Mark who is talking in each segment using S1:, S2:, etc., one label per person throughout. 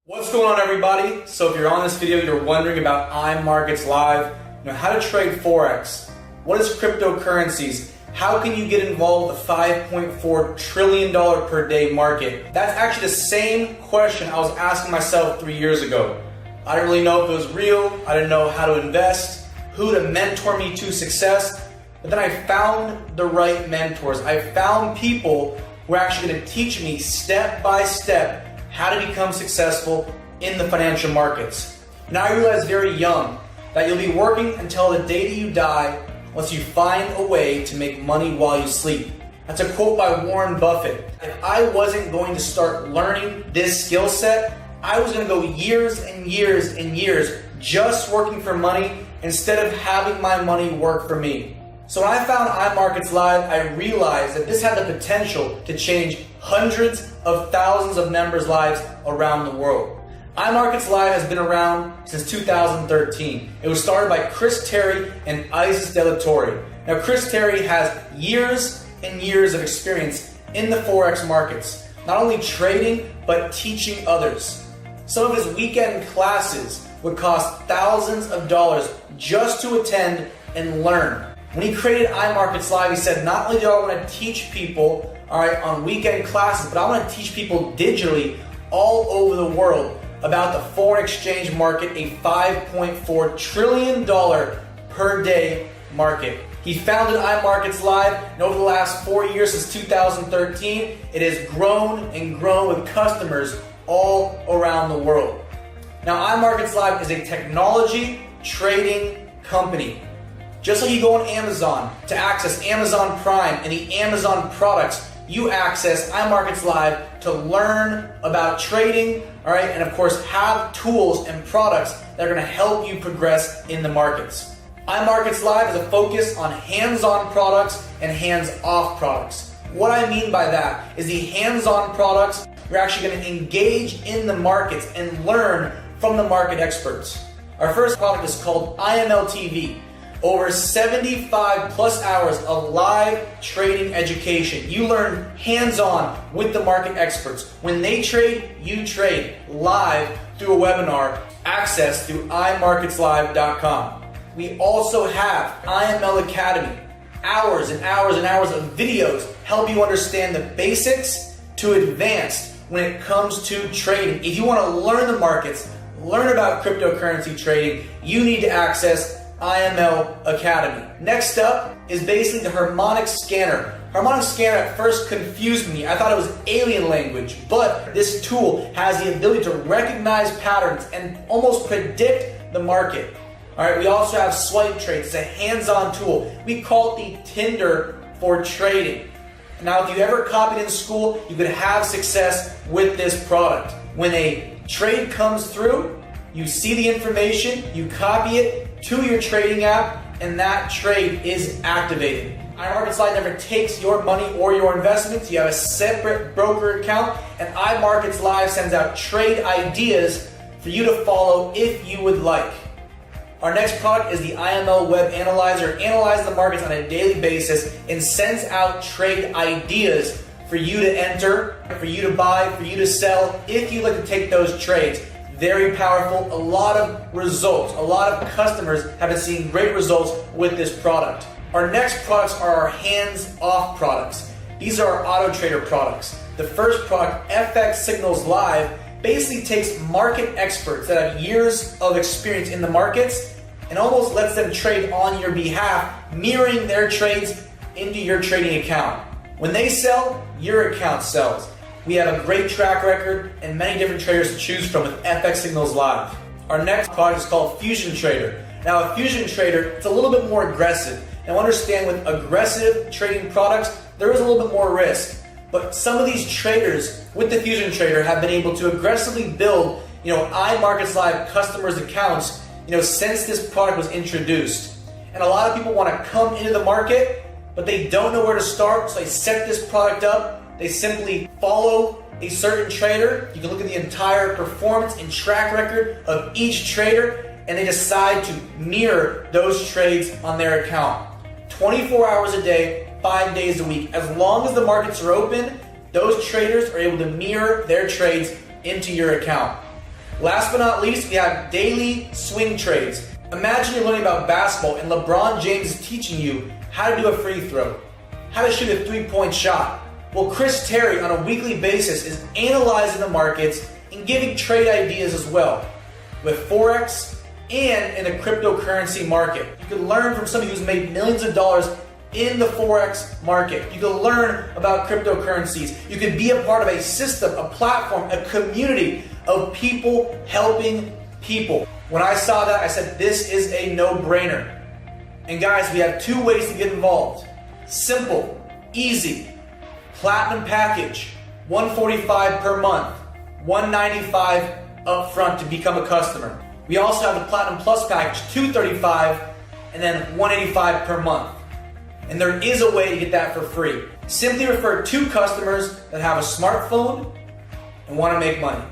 S1: What's going on, everybody? So if you're on this video, you're wondering about iMarkets Live, how to trade Forex, what is cryptocurrencies, how can you get involved with a $5.4 trillion per day market? That's actually the same question I was asking myself 3 years ago. I didn't really know if it was real, I didn't know how to invest, who to mentor me to success, but then I found the right mentors. I found people who are actually going to teach me step by step how to become successful in the financial markets. Now I realized very young that you'll be working until the day that you die unless you find a way to make money while you sleep. That's a quote by Warren Buffett. If I wasn't going to start learning this skill set, I was going to go years and years and years just working for money instead of having my money work for me. So when I found iMarkets Live, I realized that this had the potential to change hundreds of thousands of members' lives around the world. iMarkets Live has been around since 2013. It was started by Chris Terry and Isis Delatorre. Now Chris Terry has years and years of experience in the Forex markets, not only trading, but teaching others. Some of his weekend classes would cost thousands of dollars just to attend and learn. When he created iMarkets Live, he said, not only do I want to teach people on weekend classes, but I want to teach people digitally all over the world about the foreign exchange market, a $5.4 trillion per day market. He founded iMarkets Live, and over the last 4 years, since 2013, it has grown and grown with customers all around the world. Now, iMarkets Live is a technology trading company. Just like you go on Amazon to access Amazon Prime and the Amazon products, you access iMarkets Live to learn about trading, and of course have tools and products that are going to help you progress in the markets. iMarkets Live is a focus on hands-on products and hands-off products. What I mean by that is the hands-on products, you're actually going to engage in the markets and learn from the market experts. Our first product is called iML TV. Over 75 plus hours of live trading education. You learn hands-on with the market experts. When they trade, you trade live through a webinar, accessed through iMarketsLive.com. We also have iML Academy. Hours and hours and hours of videos help you understand the basics to advanced when it comes to trading. If you want to learn the markets, learn about cryptocurrency trading, you need to access iML Academy. Next up is basically the harmonic scanner. Harmonic scanner at first confused me. I thought it was alien language, but this tool has the ability to recognize patterns and almost predict the market. We also have swipe trades. It's a hands-on tool. We call it the Tinder for trading. Now, if you ever copied in school, you could have success with this product. When a trade comes through, you see the information, you copy it to your trading app, and that trade is activated. iMarkets Live never takes your money or your investments. You have a separate broker account, and iMarkets Live sends out trade ideas for you to follow if you would like. Our next product is the iML Web Analyzer. It analyzes the markets on a daily basis and sends out trade ideas for you to enter, for you to buy, for you to sell, if you'd like to take those trades. Very powerful, a lot of results. A lot of customers have been seeing great results with this product. Our next products are our hands-off products. These are our auto trader products. The first product, FX Signals Live, basically takes market experts that have years of experience in the markets and almost lets them trade on your behalf, mirroring their trades into your trading account. When they sell, your account sells. We have a great track record and many different traders to choose from with FX Signals Live. Our next product is called Fusion Trader. Now, a Fusion Trader, it's a little bit more aggressive. Now, understand with aggressive trading products, there is a little bit more risk. But some of these traders with the Fusion Trader have been able to aggressively build, iMarkets Live customers' accounts, since this product was introduced. And a lot of people want to come into the market, but they don't know where to start, so they set this product up. They simply follow a certain trader. You can look at the entire performance and track record of each trader, and they decide to mirror those trades on their account. 24 hours a day, 5 days a week. As long as the markets are open, those traders are able to mirror their trades into your account. Last but not least, we have daily swing trades. Imagine you're learning about basketball and LeBron James is teaching you how to do a free throw, how to shoot a three-point shot. Well, Chris Terry on a weekly basis is analyzing the markets and giving trade ideas as well with Forex and in the cryptocurrency market. You can learn from somebody who's made millions of dollars in the Forex market. You can learn about cryptocurrencies. You can be a part of a system, a platform, a community of people helping people. When I saw that, I said, this is a no-brainer. And guys, we have two ways to get involved. Simple, easy. Platinum package, $145 per month, $195 up front to become a customer. We also have the Platinum Plus package, $235 and then $185 per month. And there is a way to get that for free. Simply refer 2 customers that have a smartphone and want to make money.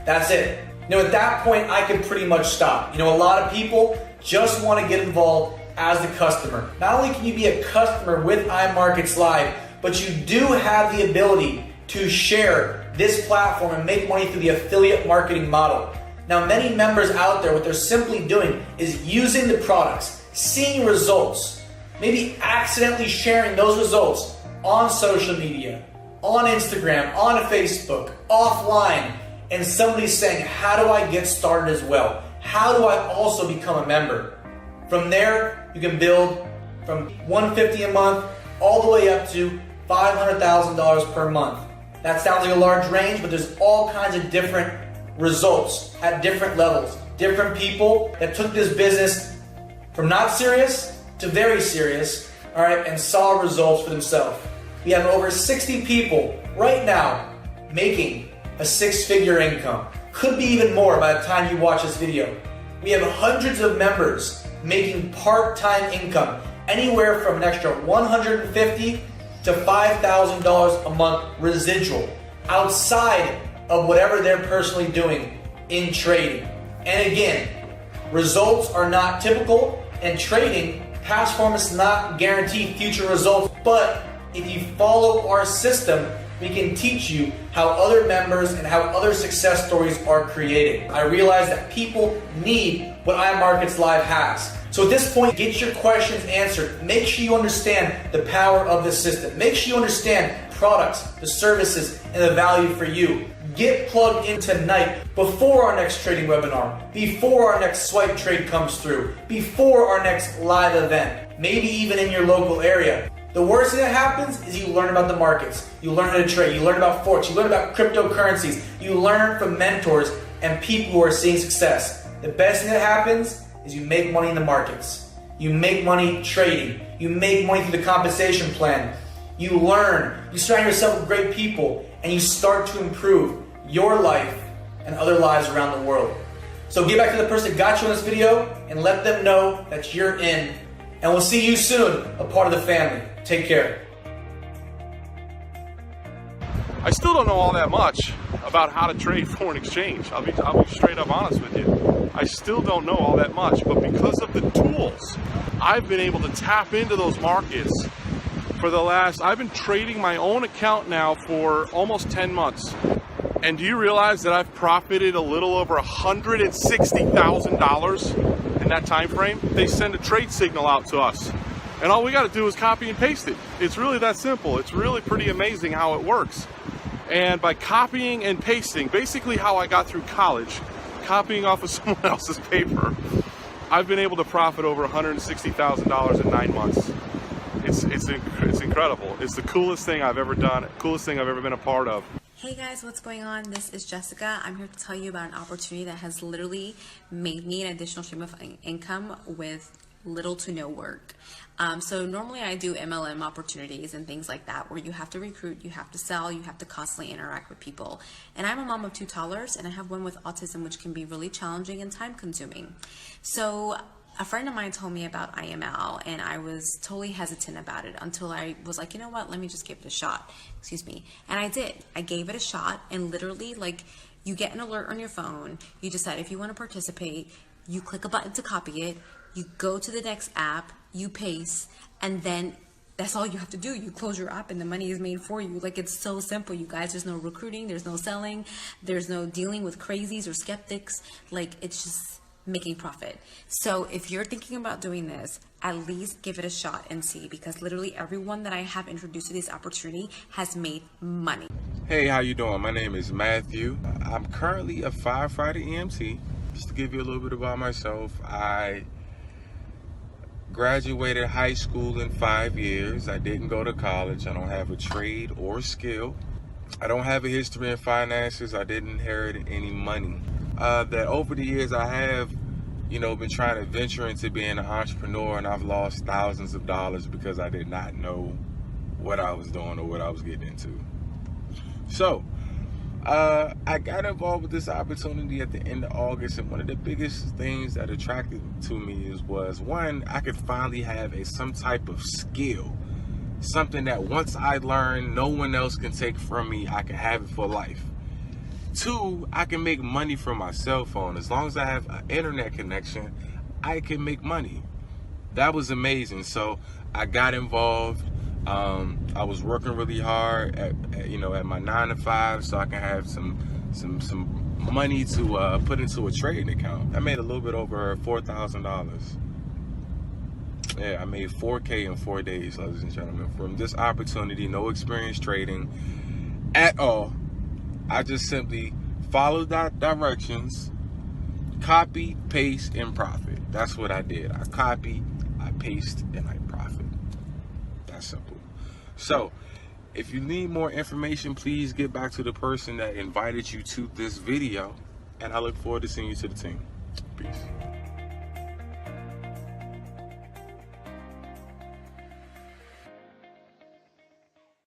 S1: That's it. At that point, I could pretty much stop. A lot of people just want to get involved as the customer. Not only can you be a customer with iMarkets Live, but you do have the ability to share this platform and make money through the affiliate marketing model. Now, many members out there, what they're simply doing is using the products, seeing results, maybe accidentally sharing those results on social media, on Instagram, on Facebook, offline, and somebody's saying, how do I get started as well? How do I also become a member? From there, you can build from $150 a month all the way up to $500,000 per month. That sounds like a large range, but there's all kinds of different results at different levels. Different people that took this business from not serious to very serious, all right, and saw results for themselves. We have over 60 people right now making a 6-figure income. Could be even more by the time you watch this video. We have hundreds of members making part-time income, anywhere from an extra $150 to $5,000 a month residual, outside of whatever they're personally doing in trading. And again, results are not typical, and trading, past performance does not guarantee future results, but if you follow our system, we can teach you how other members and how other success stories are created. I realize that people need what iMarkets Live has. So at this point, get your questions answered. Make sure you understand the power of the system. Make sure you understand products, the services, and the value for you. Get plugged in tonight before our next trading webinar, before our next swipe trade comes through, before our next live event, maybe even in your local area. The worst thing that happens is you learn about the markets. You learn how to trade. You learn about Forex. You learn about cryptocurrencies. You learn from mentors and people who are seeing success. The best thing that happens is you make money in the markets. You make money trading. You make money through the compensation plan. You learn. You surround yourself with great people, and you start to improve your life and other lives around the world. So get back to the person that got you in this video and let them know that you're in. And we'll see you soon, a part of the family. Take care.
S2: I still don't know all that much about how to trade foreign exchange. I'll be straight up honest with you. I still don't know all that much, but because of the tools, I've been able to tap into those markets for the last, I've been trading my own account now for almost 10 months. And do you realize that I've profited a little over $160,000 in that time frame? They send a trade signal out to us, and all we got to do is copy and paste it. It's really that simple. It's really pretty amazing how it works. And by copying and pasting, basically how I got through college, copying off of someone else's paper, I've been able to profit over $160,000 in 9 months. It's incredible. It's the coolest thing I've ever done, coolest thing I've ever been a part of.
S3: Hey guys, what's going on? This is Jessica. I'm here to tell you about an opportunity that has literally made me an additional stream of income with little to no work. So normally I do MLM opportunities and things like that, where you have to recruit, you have to sell, you have to constantly interact with people. And I'm a mom of 2 toddlers, and I have one with autism, which can be really challenging and time consuming. So a friend of mine told me about iML, and I was totally hesitant about it until I was like, you know what, let me just give it a shot. Excuse me. And I did. I gave it a shot, and literally, like, you get an alert on your phone, you decide if you want to participate, you click a button to copy it, you go to the next app, you paste, and then That's all you have to do. You close your app and the money is made for you. Like, it's so simple, you guys. There's no recruiting, there's no selling, there's no dealing with crazies or skeptics. Like, it's just making profit. So if you're thinking about doing this, at least give it a shot and see, because literally everyone that I have introduced to this opportunity has made money.
S4: Hey, how you doing? My name is Matthew. I'm currently a firefighter EMT. Just to give you a little bit about myself, I graduated high school in 5 years. I didn't go to college. I don't have a trade or skill. I don't have a history in finances. I didn't inherit any money. That over the years I have, been trying to venture into being an entrepreneur, and I've lost thousands of dollars because I did not know what I was doing or what I was getting into. So, I got involved with this opportunity at the end of August, and one of the biggest things that attracted to me was one, I could finally have some type of skill, something that once I learn, no one else can take from me. I can have it for life. Two, I can make money from my cell phone. As long as I have an internet connection, I can make money. That was amazing. So I got involved. I was working really hard at my 9 to 5, so I can have some money to put into a trading account. I made a little bit over $4,000. Yeah, I made $4K in 4 days, ladies and gentlemen, from this opportunity. No experience trading at all. I just simply followed directions, copy, paste, and profit. That's what I did. I copy, I paste, and I profit. That's simple. So, if you need more information, please get back to the person that invited you to this video, and I look forward to seeing you to the team. Peace.